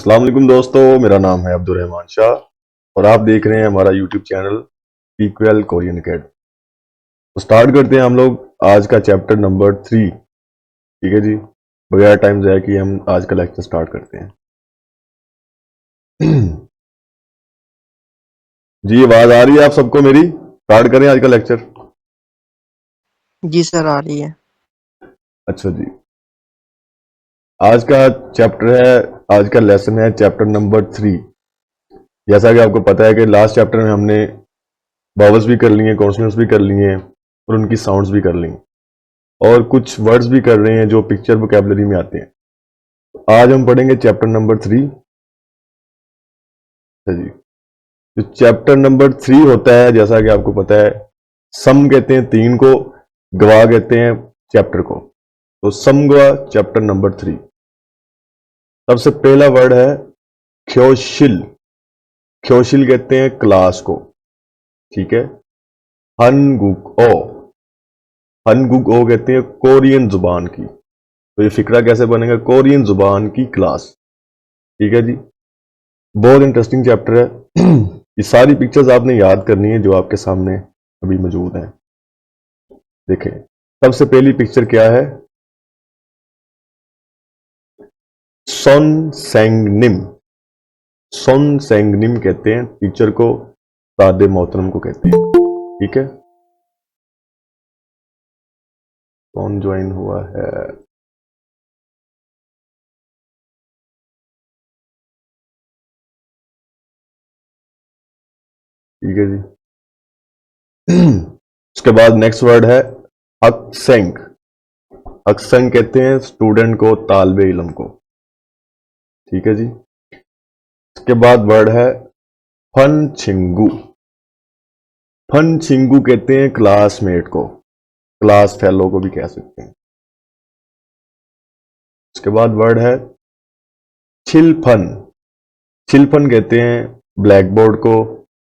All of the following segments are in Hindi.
अस्सलाम वालेकुम दोस्तों, मेरा नाम है अब्दुल रहमान शाह और आप देख रहे हैं हमारा YouTube channel equal Korean academy. तो स्टार्ट करते हैं हम लोग आज का चैप्टर नंबर 3। ठीक है जी, बगैर टाइम जाए कि हम आज का लेक्चर स्टार्ट करते हैं। जी, आवाज आ रही है आप सबको मेरी? स्टार्ट करें आज का लेक्चर। जी सर, आ रही है। अच्छा जी, आज का चैप्टर है, आज का लेसन है चैप्टर नंबर 3। जैसा कि आपको पता है कि लास्ट चैप्टर में हमने वावल्स भी कर लिए, कॉन्सोनेंट्स भी कर लिए और उनकी साउंड्स भी कर ली और कुछ वर्ड्स भी कर रहे हैं जो पिक्चर वोकैबुलरी में आते हैं। आज हम पढ़ेंगे चैप्टर नंबर 3। जी, तो चैप्टर नंबर 3 होता है, जैसा कि आपको पता है, सम कहते हैं 3 को, गवा कहते हैं चैप्टर को। तो सम गवा चैप्टर नंबर 3। सबसे पहला वर्ड है ख्योशिल। ख्योशिल कहते हैं क्लास को। ठीक है, हनगुक ओ, हनगुक ओ कहते हैं कोरियन जुबान की। तो ये फिक्रा कैसे बनेगा? कोरियन जुबान की क्लास। ठीक है जी, बहुत इंटरेस्टिंग चैप्टर है। ये सारी पिक्चर्स आपने याद करनी है जो आपके सामने अभी मौजूद हैं। देखें, सबसे पहली पिक्चर क्या है? सोन सेंगनिम। सोन सेंगनिम कहते हैं टीचर को, सादे मोहतरम को कहते हैं। ठीक है, कौन ज्वाइन हुआ है? ठीक है जी। उसके बाद नेक्स्ट वर्ड है अक्सेंग। अक्सेंग कहते हैं स्टूडेंट को, तालिबे इल्म को। ठीक है जी। इसके बाद वर्ड है फन छिंगू। फन छिंगू कहते हैं क्लासमेट को, क्लास फेलो को भी कह सकते हैं। उसके बाद वर्ड है छिलफन। छिलफन कहते हैं ब्लैक बोर्ड को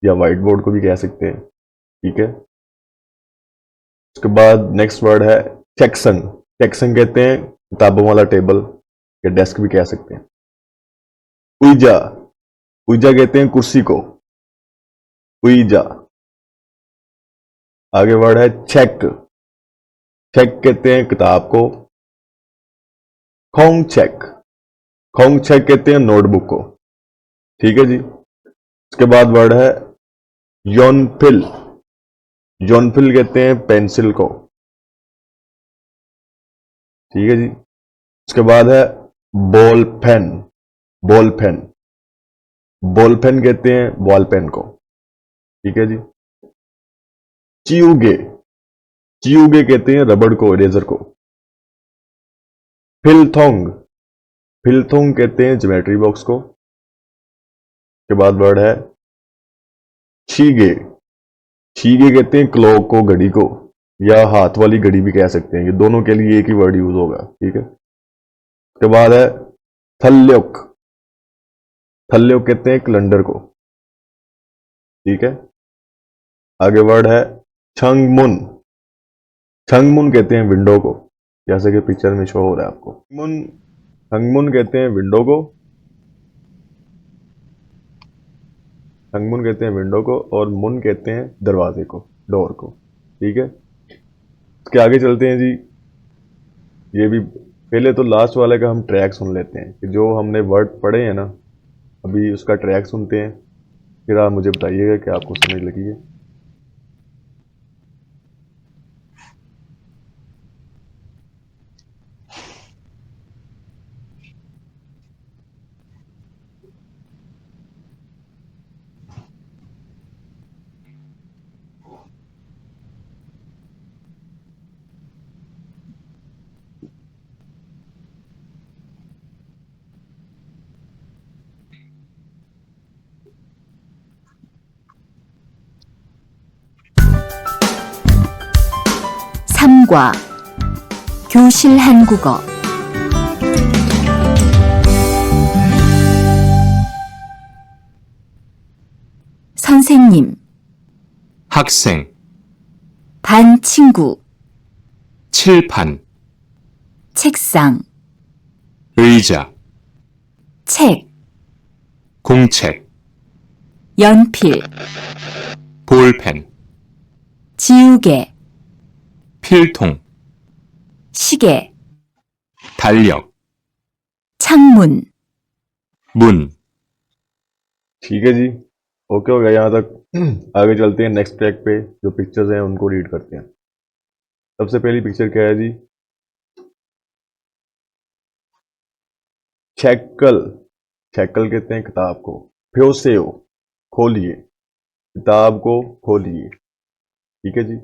या व्हाइट बोर्ड को भी कह सकते हैं। ठीक है, उसके बाद नेक्स्ट वर्ड है सेक्शन। सेक्शन कहते हैं किताबों वाला टेबल या डेस्क भी कह सकते हैं। उइजा। उइजा कहते हैं कुर्सी को, उइजा। आगे वर्ड है चेक। चेक कहते हैं किताब को, खोंग चेक। खोंग चेक कहते हैं नोटबुक को। ठीक है जी। उसके बाद वर्ड है योनफिल। योनफिल कहते हैं पेंसिल को। ठीक है जी। उसके बाद है ball pen. Ball pen, ball pen कहते हैं बॉल पेन को। ठीक है जी। चियूगे। चियूगे कहते हैं रबड़ को, इरेजर को। फिलथोंग। फिलथोंग कहते हैं ज्योमेट्री बॉक्स को। के बाद वर्ड है शीगे। शीगे कहते हैं क्लॉक को, घड़ी को, या हाथ वाली घड़ी भी कह सकते हैं। ये दोनों के लिए एक ही वर्ड यूज होगा। ठीक है। उसके बाद है थल्योक। थल्योक कहते हैं कैलेंडर को। ठीक है। आगे वर्ड है छंगमुन। छंगमुन कहते हैं विंडो को, जैसे कि पिक्चर में शो हो रहा है आपको। मुन, छंगमुन कहते हैं विंडो को। छंगमुन कहते हैं विंडो को और मुन कहते हैं दरवाजे को, डोर को। ठीक है। इसके आगे चलते हैं जी। ये भी पहले तो लास्ट वाले का हम ट्रैक सुन लेते हैं कि जो हमने वर्ड पढ़े हैं ना, अभी उसका ट्रैक सुनते हैं, फिर आप मुझे बताइएगा कि आपको समझ लगी है। 삼과 교실 한국어 선생님, 학생, 반 친구, 칠판, 책상, 의자, 책, 공책, 연필, 볼펜, 지우개, 필통, 시계, 달력, 창문, 문, ठीक है जी, ओके हो गया यहाँ तक। आगे चलते हैं नेक्स्ट ट्रैक पे, जो पिक्चर्स हैं उनको रीड करते हैं। सबसे पहली पिक्चर क्या है जी? छेक्कल, छेक्कल कहते हैं किताब को। फ्योसेओ, खोलिए, किताब को खोलिए, ठीक है जी।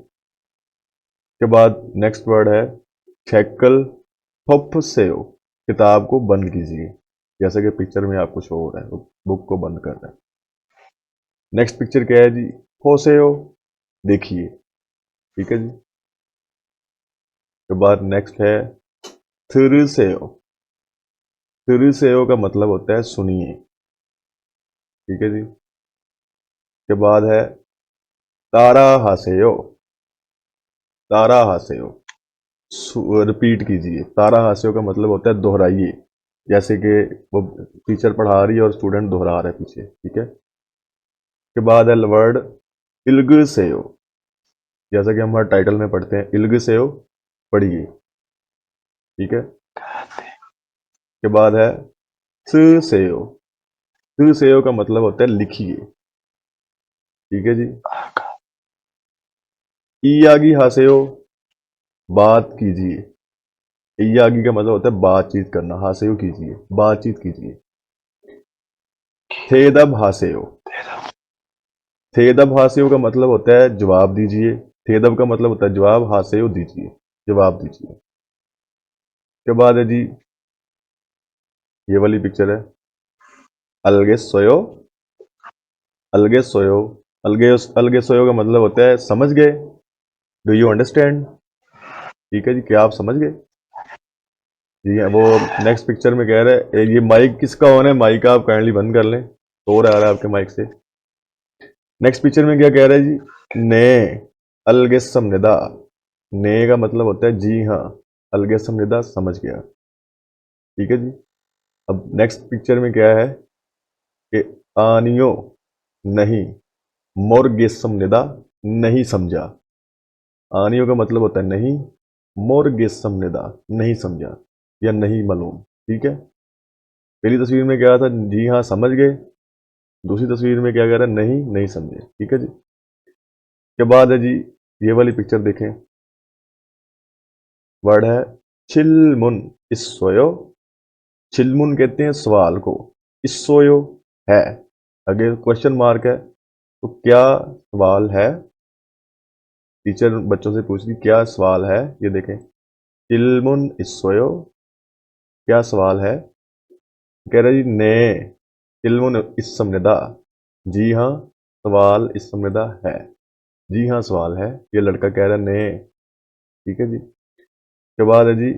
के बाद नेक्स्ट वर्ड है छेक्कल फोप्सेओ, किताब को बंद कीजिए, जैसा कि पिक्चर में आपको शो हो रहा है, बुक को बंद कर रहा है। नेक्स्ट पिक्चर क्या है जी? फोसेओ, देखिए, ठीक है जी। के बाद नेक्स्ट है थुरुसेओ, थुरुसेओ का मतलब होता है सुनिए, ठीक है जी। के बाद है तारा हासेओ, तारा हासेओ, रिपीट कीजिए। तारा हासेओ का मतलब होता है दोहराइए, जैसे कि वो टीचर पढ़ा रही है और स्टूडेंट दोहरा रहा है पीछे, ठीक है। के बाद है वर्ड इल्गसेओ, जैसा कि हम हमारे टाइटल में पढ़ते हैं, इल्गसेओ, पढ़िए, ठीक है। के बाद है सुसेओ, सुसेओ का मतलब होता है लिखिए, ठीक है जी। इयागी हासेओ, बात कीजिए, इयागी का मतलब होता है बातचीत करना, हासेओ कीजिए, बातचीत कीजिए। थेदब हासेओ, थेदब हासेओ का मतलब होता है जवाब दीजिए, थेदब का मतलब होता है जवाब, हासेओ दीजिए, जवाब दीजिए। के बाद है जी ये वाली पिक्चर है अलगे सोयो, अलगे सोयो, अलगे अलगे सोयो का मतलब होता है समझ गए, डू यू अंडरस्टैंड, ठीक है जी, क्या आप समझ गए जी। वो नेक्स्ट पिक्चर में कह रहे हैं ये माइक किसका ऑन है, माइक आप काइंडली बंद कर लें, शोर आ रहा है आपके माइक से। नेक्स्ट पिक्चर में क्या कह रहा है जी? ने अलगे समनिदा, ने का मतलब होता है जी हाँ, अलगे समनिदा, समझ गया, ठीक है जी। अब नेक्स्ट पिक्चर में क्या है कि आनियो, नहीं, मोरगेसम निदा, नहीं समझा। आनियो का मतलब होता है नहीं, मोरगेसम निदा, नहीं समझा या नहीं मालूम, ठीक है। पहली तस्वीर में क्या था? जी हाँ समझ गए। दूसरी तस्वीर में क्या कह रहा है? नहीं, नहीं समझे, ठीक है जी। के बाद है जी ये वाली पिक्चर देखें, वर्ड है चिलमुन इस्सोयो, चिलमुन कहते हैं सवाल को, इस्सोयो है, अगर क्वेश्चन मार्क है तो क्या सवाल है, टीचर बच्चों से पूछती क्या सवाल है, ये देखें चिलमुन इस्सोयो, क्या सवाल है, कह रहा जी ने चिलमुन इस समनिदा, जी हाँ सवाल इस समनिदा है, जी हाँ सवाल है, ये लड़का कह रहा है ने, ठीक है जी। के बाद है जी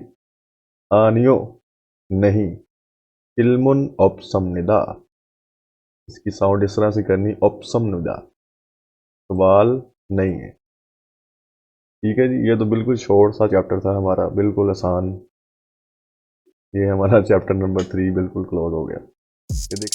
आनियो, नहीं, चिलमुन ऑप्समनिदा, इसकी साउंड इस तरह से करनी, ऑप्समनिदा, सवाल नहीं है, ठीक है जी। ये तो बिल्कुल शॉर्ट सा चैप्टर था हमारा, बिल्कुल आसान। ये हमारा चैप्टर नंबर 3 बिल्कुल क्लोज हो गया। ये देख